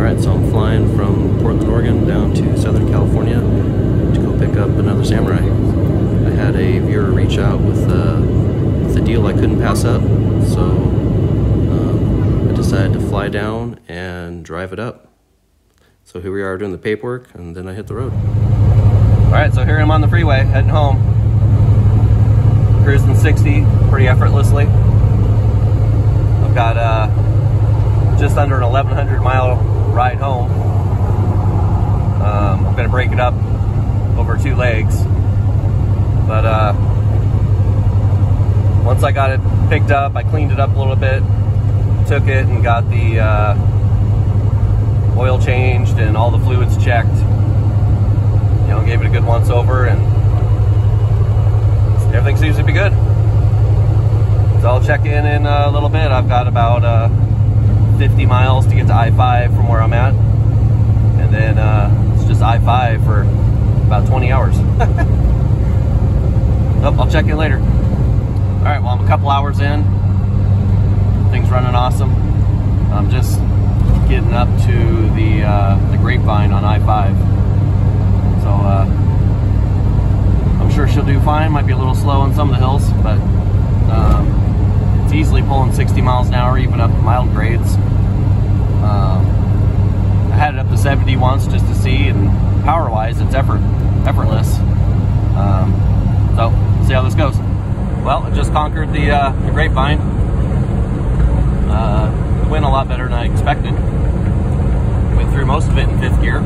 Alright, so I'm flying from Portland, Oregon down to Southern California to go pick up another Samurai. I had a viewer reach out with a deal I couldn't pass up, so I decided to fly down and drive it up. So here we are doing the paperwork, and then I hit the road. Alright, so here I'm on the freeway, heading home. Cruising 60 pretty effortlessly. I've got just under an 1,100 mile ride home. I'm going to break it up over 2 legs. But once I got it picked up, I cleaned it up a little bit, took it and got the oil changed and all the fluids checked. You know, gave it a good once over, and everything seems to be good. So I'll check in a little bit. I've got about 50 miles to get to I-5 from where I'm at, and then it's just I-5 for about 20 hours. Oh, I'll check in later. All right, well, I'm a couple hours in. Things running awesome. I'm just getting up to the Grapevine on I-5. So I'm sure she'll do fine. Might be a little slow on some of the hills, but it's easily pulling 60 miles an hour, even up mild grades. I had it up to 70 once just to see, and power-wise, it's effortless. So, see how this goes. Well, I just conquered the Grapevine. It went a lot better than I expected. Went through most of it in 5th gear.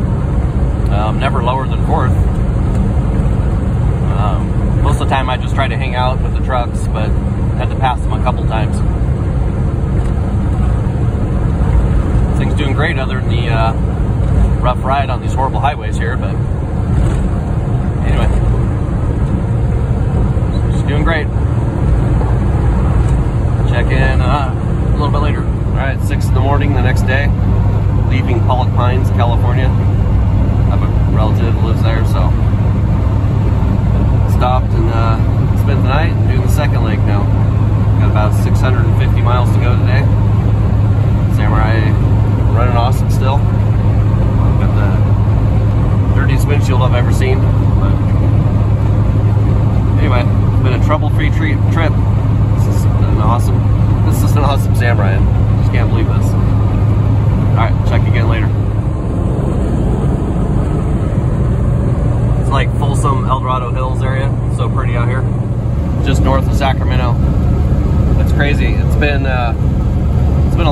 Never lower than 4th. Most of the time I just try to hang out with the trucks, but had to pass them a couple times. Thing's doing great other than the rough ride on these horrible highways here, but anyway, just doing great. Check in a little bit later. Alright, 6 in the morning the next day, leaving Pollock Pines, California. I have a relative who lives there, so stopped and spent the night and doing the second leg now. Got about 650 miles to go today. Samurai running awesome still. Got the dirtiest windshield I've ever seen. But anyway, it's been a trouble-free trip. This is an awesome Samurai. I just can't believe this. Alright, check again later. It's like Folsom, El Dorado Hills area. So pretty out here. Just north of Sacramento. It's crazy. It's been a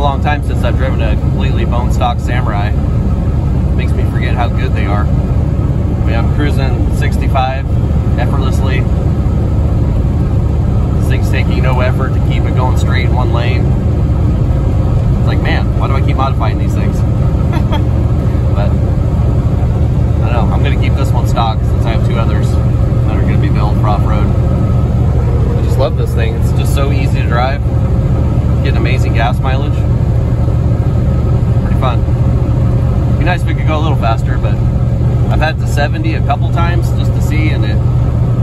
long time since I've driven a completely bone stock Samurai. It makes me forget how good they are. I mean, I'm cruising 65 effortlessly. This thing's taking no effort to keep it going straight in one lane. It's like, man, why do I keep modifying these things? But I don't know. I'm going to keep this one stock since I have 2 others that are going to be built for off-road. I just love this thing. It's just so easy to drive. Getting amazing gas mileage. Pretty fun. It'd be nice if we could go a little faster, but I've had to 70 a couple times just to see, and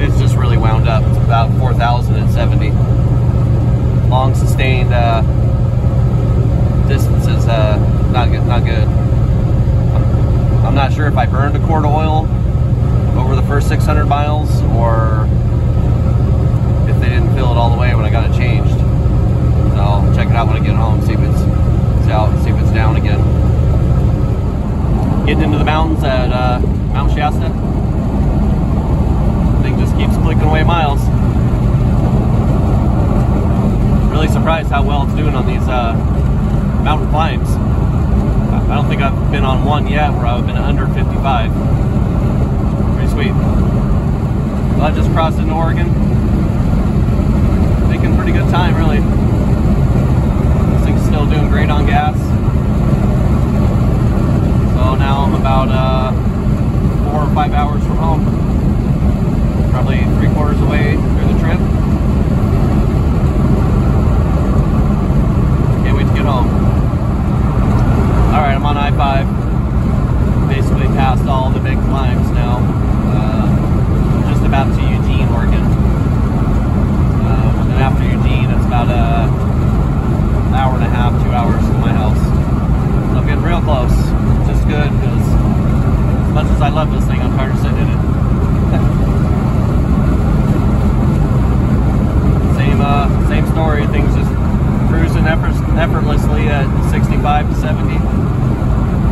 it's just really wound up. It's about 4,000 at 70. Long sustained distances, not good. I'm not sure if I burned a quart of oil over the first 600 miles, or if they didn't fill it all the way when I got it changed. So I'll check it out when I get home, see if it's down again. Getting into the mountains at Mount Shasta. Thing just keeps clicking away miles. Really surprised how well it's doing on these mountain climbs. I don't think I've been on one yet where I've been under 55. Pretty sweet. Well, I just crossed into Oregon. Making pretty good time, really. This thing's still doing great on gas. So now I'm about 4 or 5 hours from home. Probably 3/4 away through the trip. Can't wait to get home. Alright, I'm on I-5. Basically passed all the big climbs now. Just about to Eugene, Oregon. And after Eugene, it's about an hour and a half, 2 hours from my house. I love this thing. I'm tired of sitting in it. Same story. Things just cruising effortlessly at 65 to 70.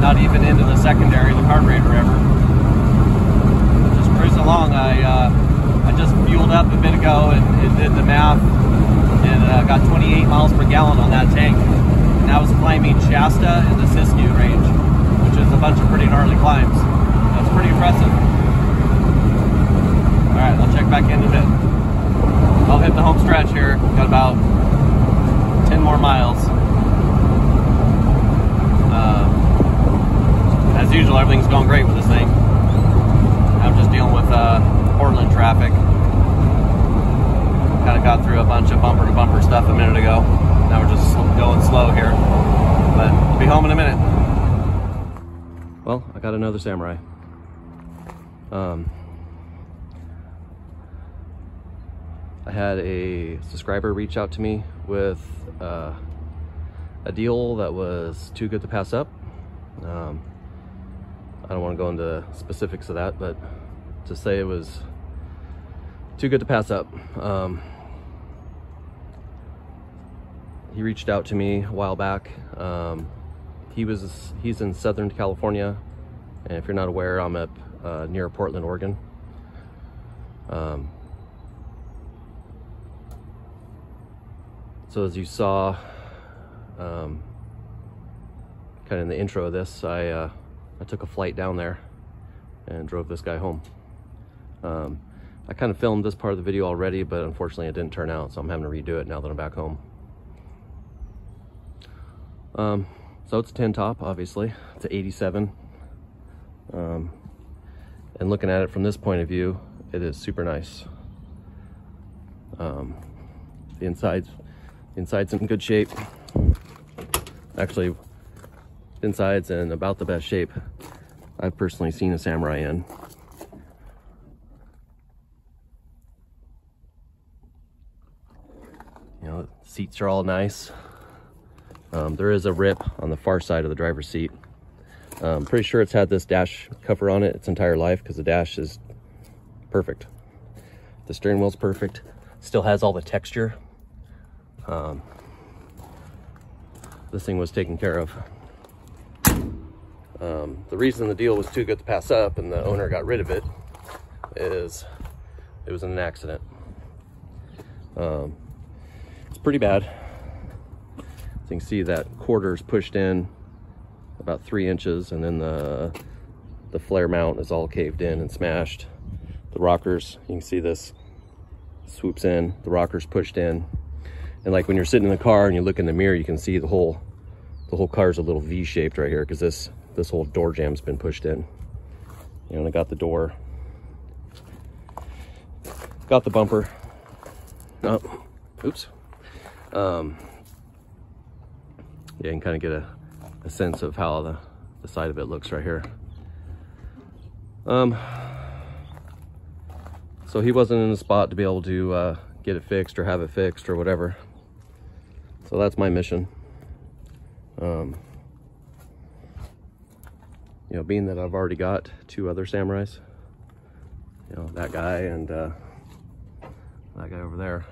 Not even into the secondary, the carburetor ever. Just cruising along. I just fueled up a bit ago and did the math, and got 28 miles per gallon on that tank. And I was climbing Shasta and the Siskiyou range, which is a bunch of pretty gnarly climbs. That's pretty impressive. All right, I'll check back in a bit. I'll hit the home stretch here. Got about 10 more miles. As usual, everything's going great with this thing. I'm just dealing with Portland traffic. Kind of got through a bunch of bumper to bumper stuff a minute ago. Now we're just going slow here, but I'll be home in a minute. Well, I got another Samurai. I had a subscriber reach out to me with a deal that was too good to pass up. I don't want to go into specifics of that, but to say it was too good to pass up. He reached out to me a while back. He's in Southern California, and if you're not aware, I'm up near Portland, Oregon. So as you saw, kind of in the intro of this, I took a flight down there and drove this guy home. I kind of filmed this part of the video already, but unfortunately it didn't turn out, so I'm having to redo it now that I'm back home. So it's a 10 top, obviously. It's an 87. And looking at it from this point of view, it is super nice. The inside's in good shape. Actually, inside's in about the best shape I've personally seen a Samurai in. You know, the seats are all nice. There is a rip on the far side of the driver's seat. Pretty sure it's had this dash cover on it its entire life, because the dash is perfect. The steering wheel's perfect. Still has all the texture. This thing was taken care of. The reason the deal was too good to pass up and the owner got rid of it is it was in an accident. It's pretty bad. So you can see that quarter's pushed in about 3 inches, and then the flare mount is all caved in and smashed. The rockers, you can see this swoops in, the rockers pushed in. And like when you're sitting in the car and you look in the mirror, you can see the whole car's a little V-shaped right here, because this whole door jam's been pushed in. You know, and I got the door, got the bumper. Oh, oops. Yeah, you can kind of get a sense of how the side of it looks right here. So he wasn't in a spot to be able to get it fixed or have it fixed or whatever. So that's my mission. You know, being that I've already got 2 other Samurais, you know, that guy and that guy over there,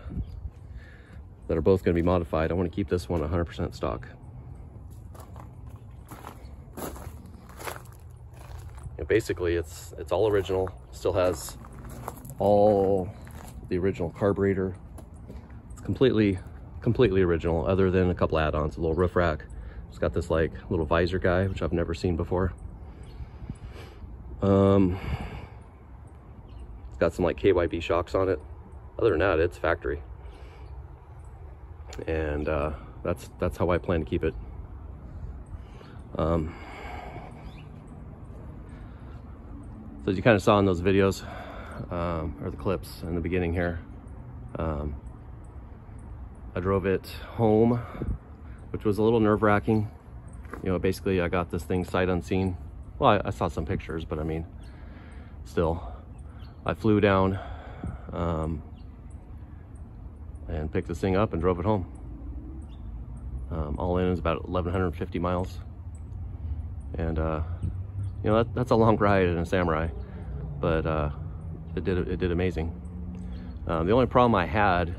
that are both going to be modified, I want to keep this one 100% stock. You know, basically it's all original. Still has all the original carburetor. It's completely original, other than a couple add-ons. A little roof rack. It's got this like little visor guy, which I've never seen before. It's got some like KYB shocks on it. Other than that, it's factory. And that's how I plan to keep it. So as you kind of saw in those videos, or the clips in the beginning here, I drove it home, which was a little nerve-wracking. You know, basically I got this thing sight unseen. Well, I saw some pictures, but I mean, still, I flew down and picked this thing up and drove it home. All in is about 1,150 miles. And You know, that's a long ride in a Samurai, but it did amazing. The only problem I had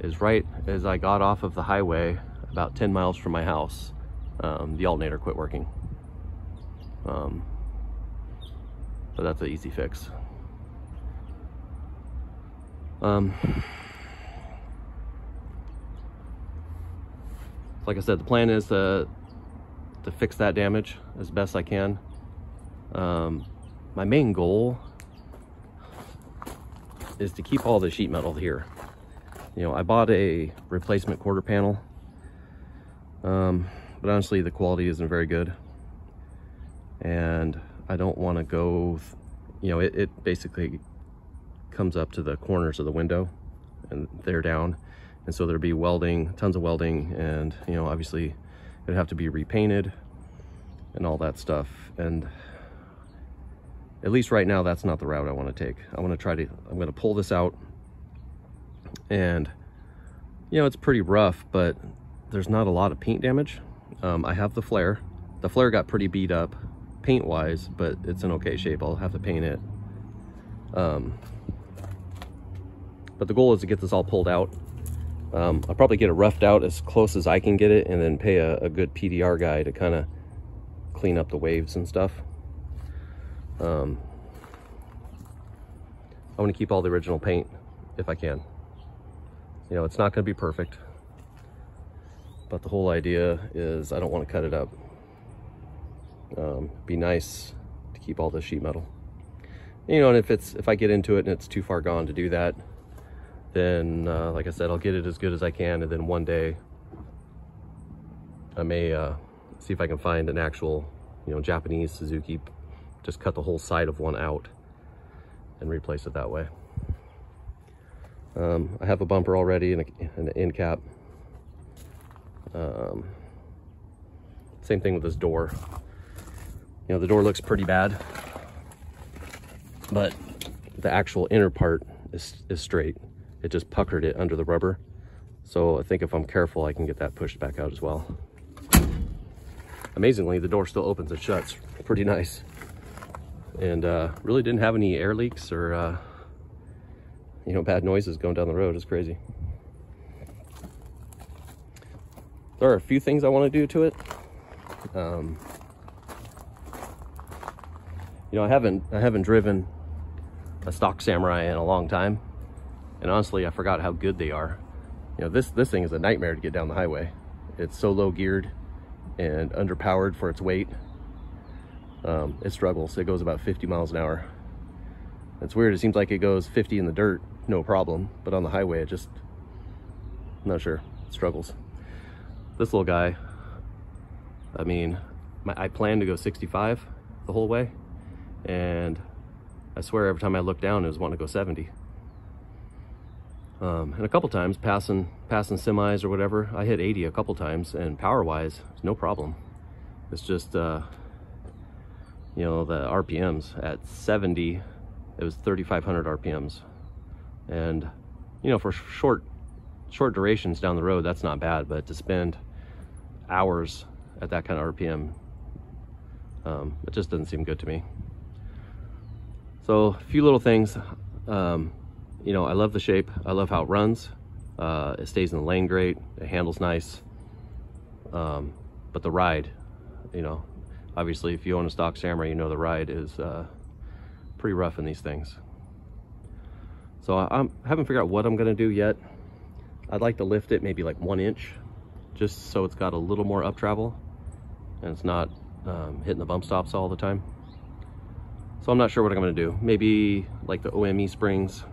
is right as I got off of the highway, about 10 miles from my house, the alternator quit working. But that's an easy fix. Like I said, the plan is to fix that damage as best I can. My main goal is to keep all the sheet metal here. You know, I bought a replacement quarter panel, but honestly the quality isn't very good, and I don't want to go, you know, it basically comes up to the corners of the window and they're down, and so there'd be welding, tons of welding, and you know, obviously it'd have to be repainted and all that stuff. And at least right now, that's not the route I want to take. I'm going to pull this out, and you know, it's pretty rough, but there's not a lot of paint damage. I have the flare. The flare got pretty beat up paint wise, but it's in okay shape. I'll have to paint it. But the goal is to get this all pulled out. I'll probably get it roughed out as close as I can get it, and then pay a good PDR guy to kind of clean up the waves and stuff. I want to keep all the original paint if I can. You know, it's not going to be perfect, but the whole idea is I don't want to cut it up. Be nice to keep all the sheet metal. You know, and if I get into it and it's too far gone to do that, then like I said, I'll get it as good as I can, and then one day I may see if I can find an actual, you know, Japanese Suzuki, just cut the whole side of one out and replace it that way. I have a bumper already and an end cap. Same thing with this door. You know, the door looks pretty bad, but the actual inner part is straight. It just puckered it under the rubber. So I think if I'm careful, I can get that pushed back out as well. Amazingly, the door still opens and shuts pretty nice. And really didn't have any air leaks or you know, bad noises going down the road. It's crazy. There are a few things I want to do to it. You know, I haven't driven a stock Samurai in a long time, and honestly, I forgot how good they are. You know, this thing is a nightmare to get down the highway. It's so low geared and underpowered for its weight. It struggles. It goes about 50 miles an hour. It's weird. It seems like it goes 50 in the dirt, no problem, but on the highway, it just, I'm not sure, it struggles. This little guy, I mean, I plan to go 65 the whole way, and I swear every time I look down, it was wanting to go 70. And a couple times passing semis or whatever, I hit 80 a couple times, and power-wise, it's no problem. It's just, you know, the RPMs at 70, it was 3,500 RPMs, and you know, for short durations down the road, that's not bad. But to spend hours at that kind of RPM, it just doesn't seem good to me. So a few little things. You know, I love the shape. I love how it runs. It stays in the lane great. It handles nice. But the ride, you know, obviously if you own a stock Samurai, you know the ride is pretty rough in these things. So I haven't figured out what I'm gonna do yet. I'd like to lift it maybe like 1 inch, just so it's got a little more up travel and it's not hitting the bump stops all the time. So I'm not sure what I'm gonna do. Maybe like the OME springs,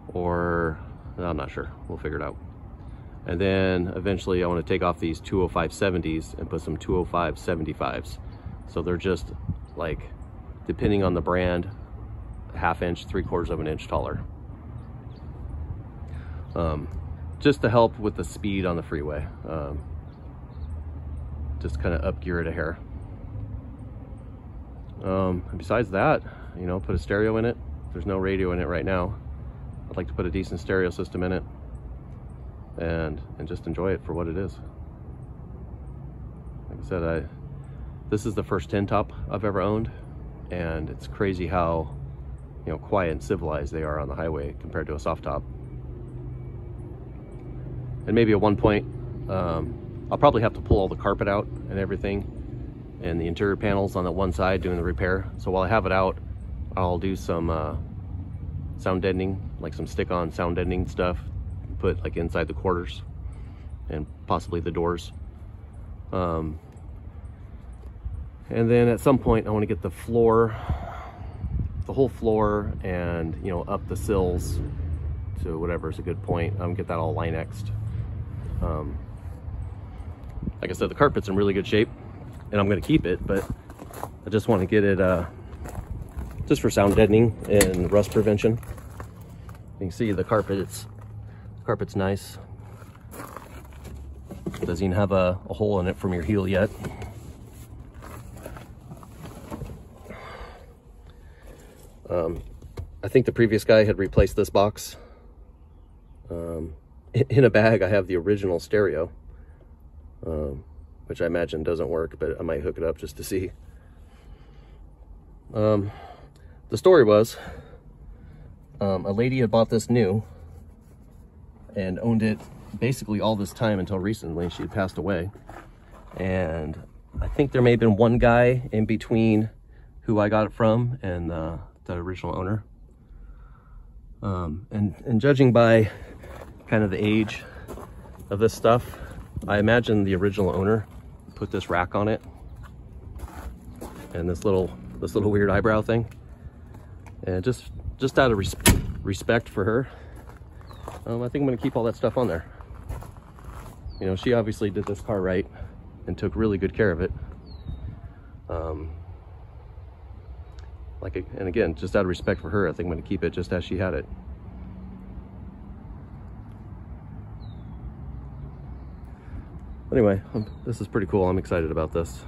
or I'm not sure. We'll figure it out. And then eventually I want to take off these 205 70s and put some 205 75s. So they're just like, depending on the brand, a ½ inch, 3/4 of an inch taller. Just to help with the speed on the freeway. Just kind of up gear it a hair. And besides that, you know, put a stereo in it. There's no radio in it right now. I'd like to put a decent stereo system in it and just enjoy it for what it is. Like I said, this is the first tin top I've ever owned. and it's crazy how, you know, quiet and civilized they are on the highway compared to a soft top. And maybe at one point, I'll probably have to pull all the carpet out and everything, and the interior panels on that one side doing the repair. So while I have it out, I'll do some sound deadening, like some stick-on sound deadening stuff, put like inside the quarters and possibly the doors. And then at some point I want to get the floor, the whole floor, and, you know, up the sills to whatever is a good point. I'm gonna get that all Line-X'd. Like I said, the carpet's in really good shape and I'm gonna keep it, but I just want to get it just for sound deadening and rust prevention. You can see the carpet's nice. It doesn't even have a hole in it from your heel yet. I think the previous guy had replaced this box. In a bag I have the original stereo, which I imagine doesn't work, but I might hook it up just to see. The story was, a lady had bought this new and owned it basically all this time until recently. She had passed away, and I think there may have been one guy in between who I got it from and the original owner. And judging by kind of the age of this stuff, I imagine the original owner put this rack on it and this little weird eyebrow thing, and just out of respect for her, I think I'm gonna keep all that stuff on there. You know, she obviously did this car right and took really good care of it. And again, just out of respect for her, I think I'm gonna keep it just as she had it. Anyway, this is pretty cool. I'm excited about this.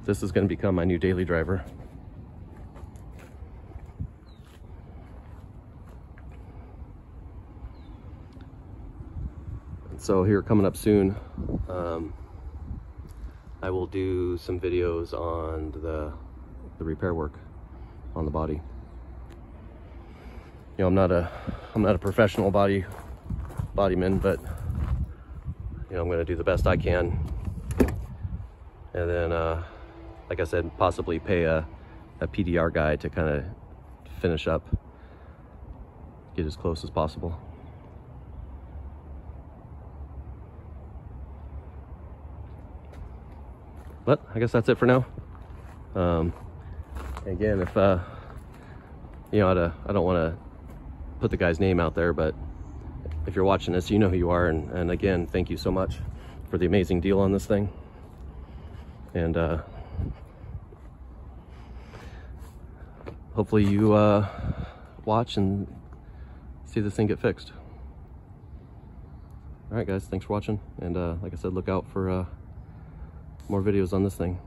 This is gonna become my new daily driver. So here, coming up soon, I will do some videos on the repair work on the body. You know, I'm not a professional bodyman, but you know, I'm going to do the best I can, and then like I said, possibly pay a PDR guy to kind of finish up, get as close as possible. But I guess that's it for now. Again, if you know, I don't want to put the guy's name out there, but if you're watching this, you know who you are. And again, thank you so much for the amazing deal on this thing. And hopefully you watch and see this thing get fixed. All right, guys, thanks for watching. And like I said, look out for more videos on this thing.